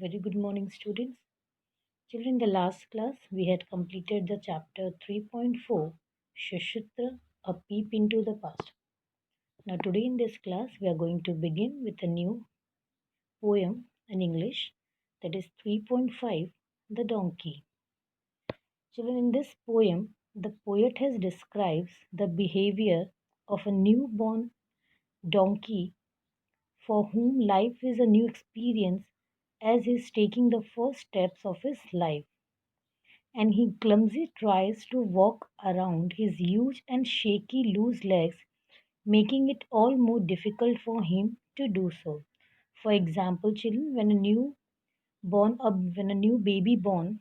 very good morning, students. Children, in the last class, we had completed the chapter 3.4, Shushitra, A Peep into the Past. Now, today in this class, we are going to begin with a new poem in English, that is 3.5, The Donkey. Children, in this poem, the poet has describes the behavior of a newborn donkey for whom life is a new experience as he is taking the first steps of his life, and he clumsily tries to walk around his huge and shaky loose legs, making it all more difficult for him to do so. For example, children, when a new baby born,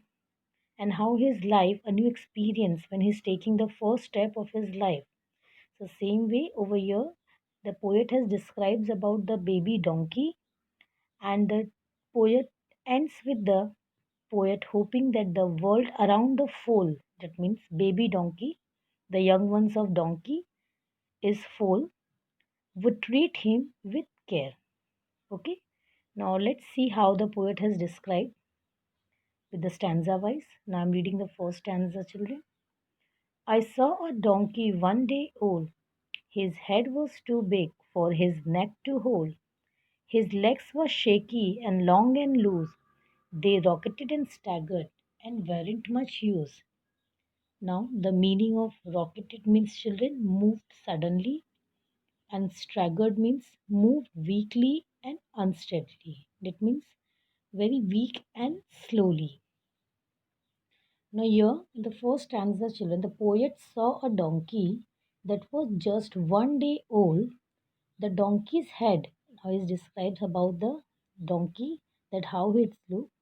and how his life a new experience when he's taking the first step of his life. So same way over here, the poet has describes about the baby donkey, and the poet ends with the poet hoping that the world around the foal, that means baby donkey, the young ones of donkey is foal, would treat him with care. Okay, now let's see how the poet has described with the stanza wise. Now I'm reading the first stanza, children. I saw a donkey one day old. His head was too big for his neck to hold. His legs were shaky and long and loose. They rocketed and staggered and weren't much use. Now, the meaning of rocketed means children moved suddenly, and staggered means moved weakly and unsteadily. That means very weak and slowly. Now, here in the first stanza, children, the poet saw a donkey that was just one day old. The donkey's head, now is described about the donkey, that how it looked.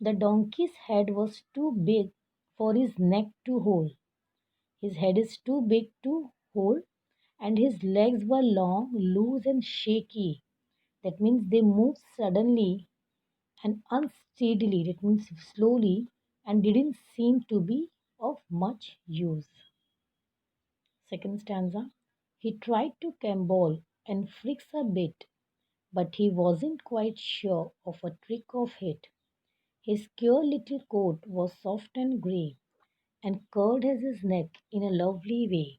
The donkey's head was too big for his neck to hold. His head is too big to hold, and his legs were long, loose, and shaky. That means they moved suddenly and unsteadily, that means slowly, and didn't seem to be of much use. Second stanza. He tried to gambol and fricks a bit, but he wasn't quite sure of a trick of it. His queer little coat was soft and grey, and curled as his neck in a lovely way.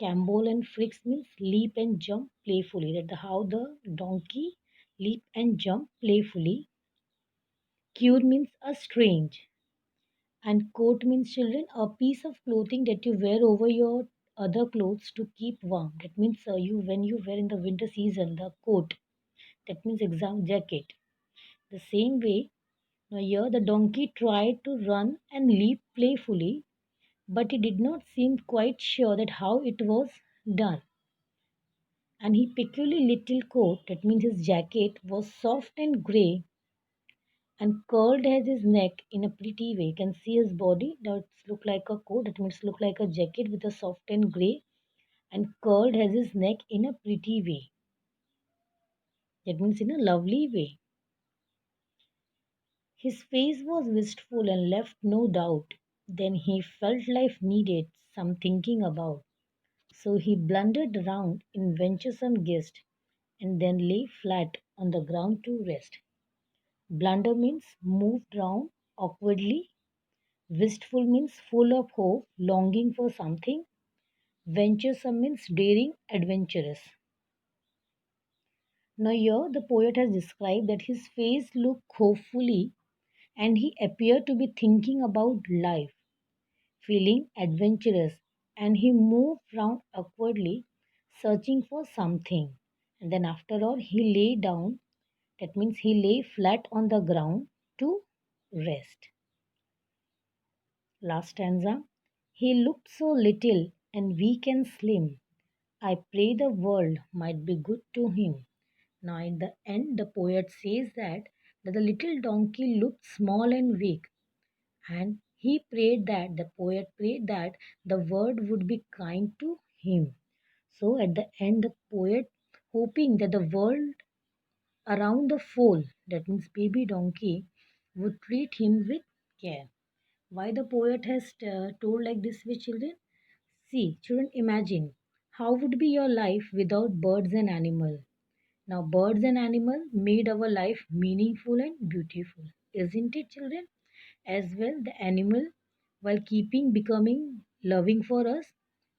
Gambol and fricks means leap and jump playfully. That's how the donkey leap and jump playfully. Cure means a strange. And coat means children a piece of clothing that you wear over your other clothes to keep warm. That means you when you wear in the winter season the coat. That means exam jacket. The same way, now here the donkey tried to run and leap playfully, but he did not seem quite sure that how it was done. And his peculiar little coat, that means his jacket, was soft and grey and curled as his neck in a pretty way. You can see his body, that look like a coat, that means look like a jacket with a soft and grey and curled as his neck in a pretty way. That means in a lovely way. His face was wistful and left no doubt. Then he felt life needed some thinking about. So he blundered round in venturesome gist and then lay flat on the ground to rest. Blunder means moved round awkwardly. Wistful means full of hope, longing for something. Venturesome means daring, adventurous. Now, here the poet has described that his face looked hopefully and he appeared to be thinking about life, feeling adventurous, and he moved round awkwardly, searching for something. And then, after all, he lay down, that means he lay flat on the ground to rest. Last stanza. He looked so little and weak and slim. I pray the world might be good to him. Now, at the end, the poet says that the little donkey looked small and weak, and he prayed that the poet prayed that the world would be kind to him. So, at the end, the poet hoping that the world around the foal, that means baby donkey, would treat him with care. Why the poet has told like this with children? See, children, imagine how would be your life without birds and animals. Now, birds and animals made our life meaningful and beautiful, isn't it, children? As well, the animal, while keeping becoming loving for us,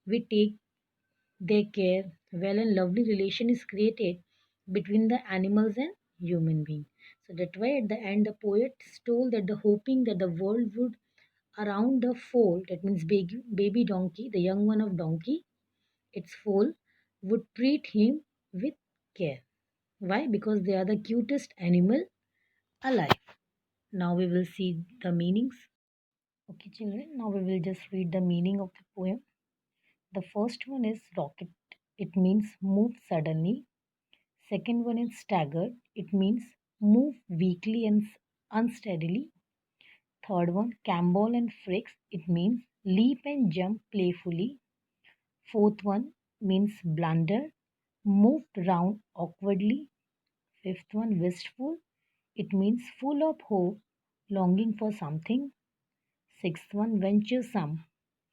we take their care. Well and lovely relation is created between the animals and human being. So that's why at the end the poet told that the hoping that the world would around the foal, that means baby donkey, the young one of donkey, its foal, would treat him with care. Why? Because they are the cutest animal alive. Now we will see the meanings. Okay, children, now we will just read the meaning of the poem. The first one is rocket. It means move suddenly. Second one is staggered. It means move weakly and unsteadily. Third one, cambole and fricks. It means leap and jump playfully. Fourth one means blunder, moved round awkwardly. Fifth one, wistful. It means full of hope, longing for something. Sixth one, venturesome.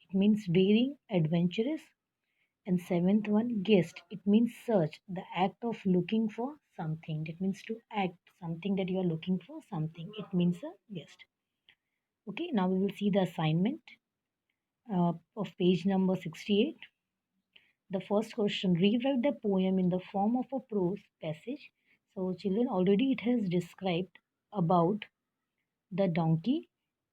It means daring, adventurous. And seventh one, guest. It means search, the act of looking for something. That means to act something that you are looking for something. It means a guest. Okay, now we will see the assignment of page number 68. The first question, rewrite the poem in the form of a prose passage. So, children, already it has described about the donkey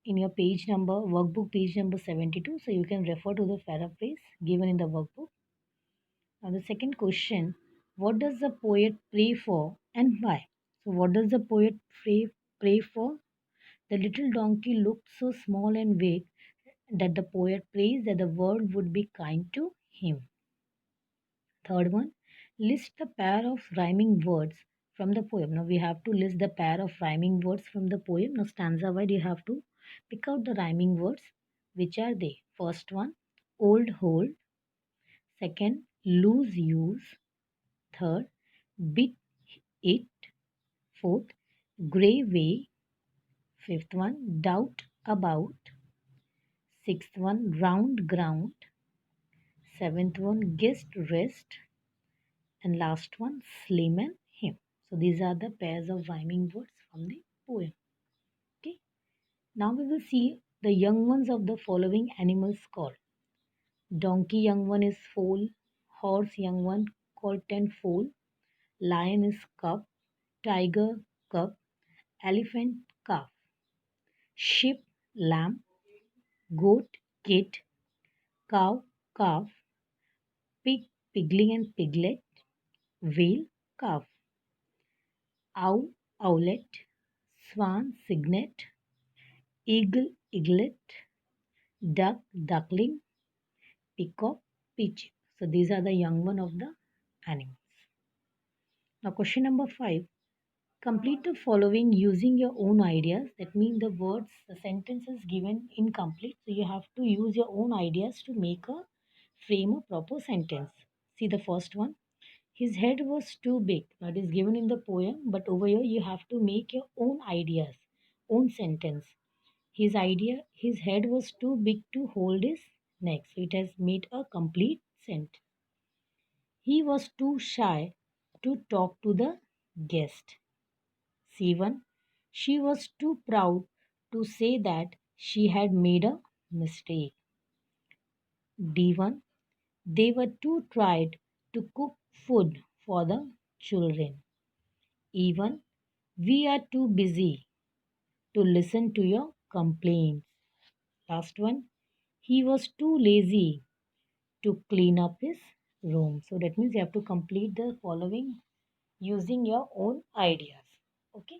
in your page number, workbook page number 72. So, you can refer to the paraphrase given in the workbook. Now, the second question, what does the poet pray for and why? So, what does the poet pray for? The little donkey looked so small and weak that the poet prays that the world would be kind to him. Third one, list the pair of rhyming words from the poem. Now we have to list the pair of rhyming words from the poem. Now stanza wise you have to pick out the rhyming words. Which are they? First one, old hold. Second, lose use. Third, bit it. Fourth, grey way. Fifth one, doubt about. Sixth one, round ground. Seventh one, guest rest. And last one, slim and him. So these are the pairs of rhyming words from the poem. Okay. Now we will see the young ones of the following animals called. Donkey young one is foal. Horse young one called tenfold. Lion is cub. Tiger cub. Elephant calf. Sheep lamb. Goat kid. Cow calf. Pig pigling and piglet. Whale calf. Owl owlet. Swan cygnet. Eagle eaglet. Duck duckling. Peacock peach. So these are the young one of the animals. Now question number 5. Complete the following using your own ideas. That means the words, the sentence is given incomplete. So you have to use your own ideas to make a frame a proper sentence. See the first one. His head was too big. Now it is given in the poem, but over here you have to make your own ideas, own sentence. His head was too big to hold his neck. So it has made a complete sentence. He was too shy to talk to the guest. C1. She was too proud to say that she had made a mistake. D1. They were too tired to cook food for the children. E1. We are too busy to listen to your complaints. Last one. He was too lazy to clean up his room. So that means you have to complete the following using your own ideas. Okay.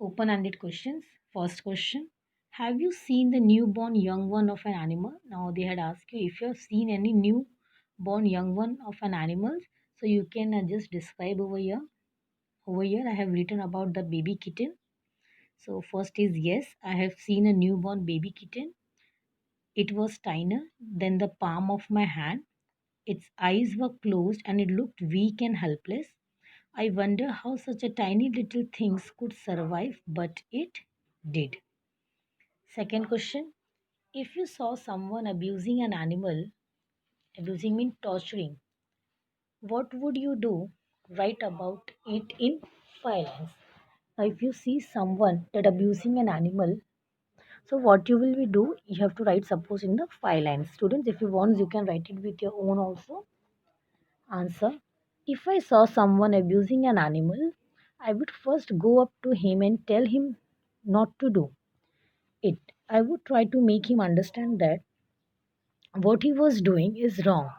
Open-ended questions. First question. Have you seen the newborn young one of an animal? Now they had asked you if you have seen any newborn young one of an animal. So you can just describe over here. Over here I have written about the baby kitten. So first is yes, I have seen a newborn baby kitten. It was tinier than the palm of my hand. Its eyes were closed and it looked weak and helpless. I wonder how such a tiny little things could survive, but it did. Second question. If you saw someone abusing an animal, abusing means torturing, what would you do? write about it in 5 lines. Now, if you see someone that abusing an animal, so what you will be do? You have to write suppose in the 5 lines. Students, if you want, you can write it with your own also. Answer: if I saw someone abusing an animal, I would first go up to him and tell him not to do it. I would try to make him understand that what he was doing is wrong.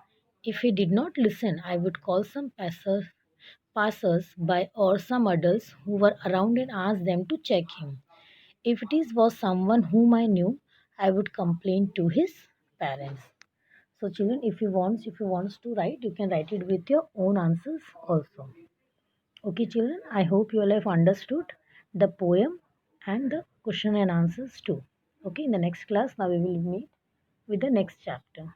If he did not listen, I would call some passers by or some adults who were around and ask them to check him. If it is was someone whom I knew, I would complain to his parents. So children, if you wants to write, you can write it with your own answers also. Okay children, I hope you all have understood the poem and the question and answers too. Okay, in the next class now we will meet with the next chapter.